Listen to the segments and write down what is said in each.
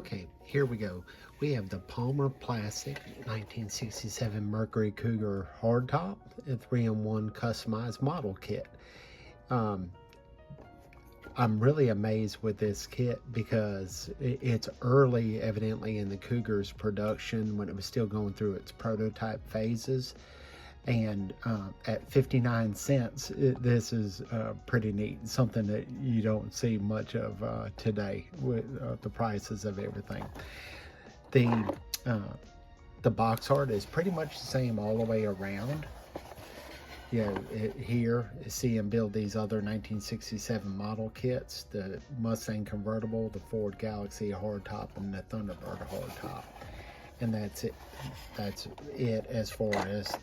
Okay, here we go. We have the Palmer Plastic 1967 Mercury Cougar hardtop, a 3-in-1 customized model kit. I'm really amazed with this kit because it's early, evidently, in the Cougar's production when it was still going through its prototype phases. And at 59 cents, this is pretty neat. Something that you don't see much of today with the prices of everything. The box art is pretty much the same all the way around. You know, here, see them build these other 1967 model kits, the Mustang convertible, the Ford Galaxy hardtop, and the Thunderbird hardtop. And that's it. That's it as far as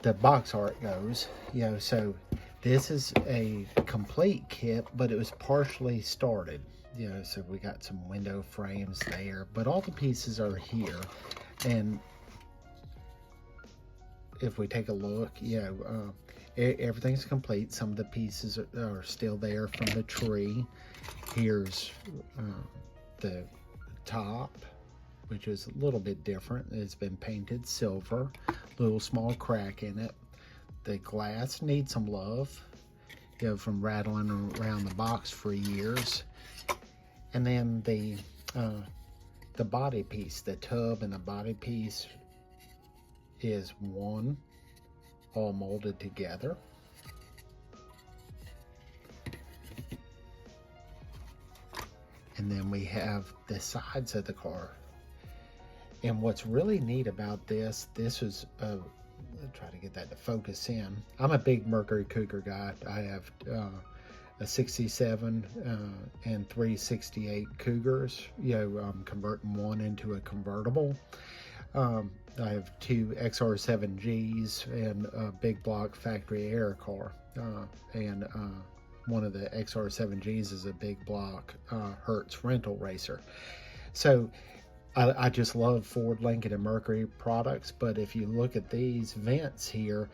the box art goes. You know, so this is a complete kit, but it was partially started. You know, so we got some window frames there, but all the pieces are here. And if we take a look, you know, everything's complete. Some of the pieces are still there from the tree. Here's the top, which is a little bit different. It's been painted silver, little small crack in it. The glass needs some love, you know, from rattling around the box for years. And then the body piece, the tub and the body piece is one, all molded together. And then we have the sides of the car. And what's really neat about this is, I'll try to get that to focus in. I'm a big Mercury Cougar guy. I have a 67 and 368 Cougars. You know, I'm converting one into a convertible. I have two XR7Gs and a big block factory air car. And one of the XR7Gs is a big block Hertz rental racer. So I just love Ford, Lincoln, and Mercury products, but if you look at these vents here,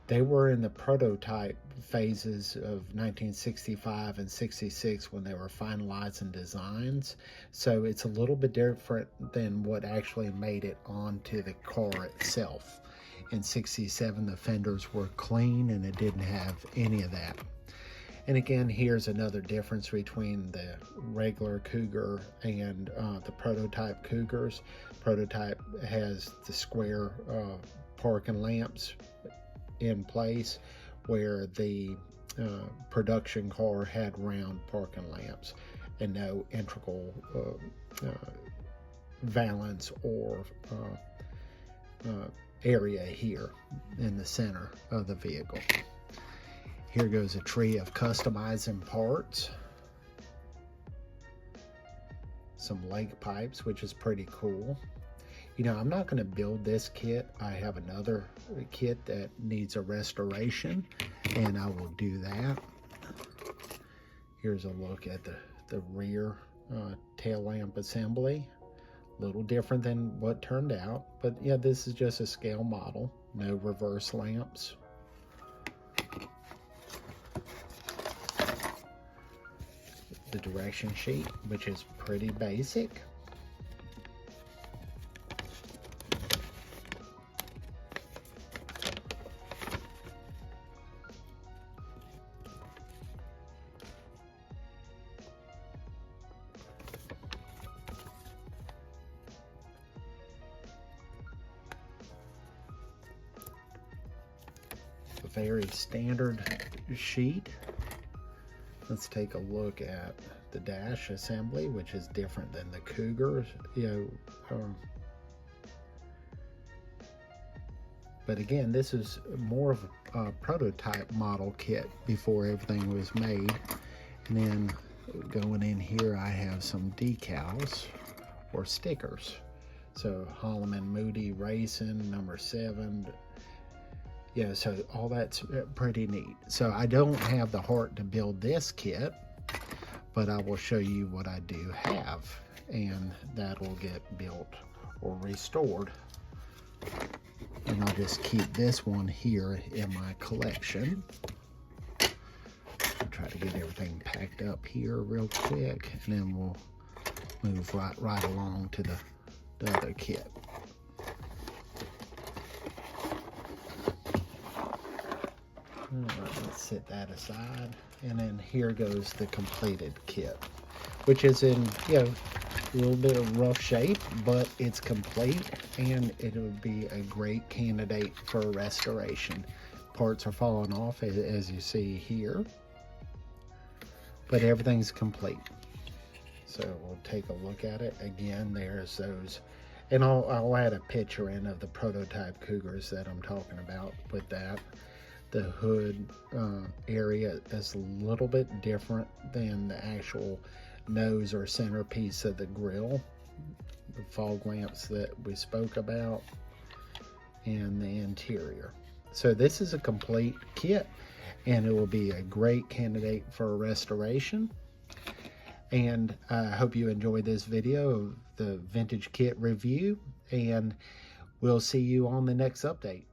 they were in the prototype phases of 1965 and 66 when they were finalizing designs. So it's a little bit different than what actually made it onto the car itself. In 67, the fenders were clean and it didn't have any of that. And again, here's another difference between the regular Cougar and the prototype Cougars. Prototype has the square parking lamps in place, where the production car had round parking lamps and no integral valance or area here in the center of the vehicle. Here goes a tree of customizing parts. Some leg pipes, which is pretty cool. You know, I'm not going to build this kit. I have another kit that needs a restoration, and I will do that. Here's a look at the rear tail lamp assembly. A little different than what turned out, but yeah, this is just a scale model. No reverse lamps. The direction sheet, which is pretty basic. A very standard sheet. Let's take a look at the dash assembly, which is different than the Cougars. You know, but again, this is more of a prototype model kit before everything was made. And then going in here, I have some decals or stickers. So Holloman Moody Racing, number 7. Yeah, so all that's pretty neat. So I don't have the heart to build this kit, but I will show you what I do have, and that will get built or restored. And I'll just keep this one here in my collection. I'll try to get everything packed up here real quick, and then we'll move right along to the other kit. Alright, let's set that aside. And then here goes the completed kit, which is in, a little bit of rough shape, but it's complete, and it would be a great candidate for restoration. Parts are falling off, as you see here, but everything's complete. So we'll take a look at it again. There's those, and I'll add a picture in of the prototype Cougars that I'm talking about with that. The hood area is a little bit different than the actual nose or centerpiece of the grill. The fog lamps that we spoke about, and the interior. So this is a complete kit, and it will be a great candidate for a restoration. And I hope you enjoyed this video of the vintage kit review, and we'll see you on the next update.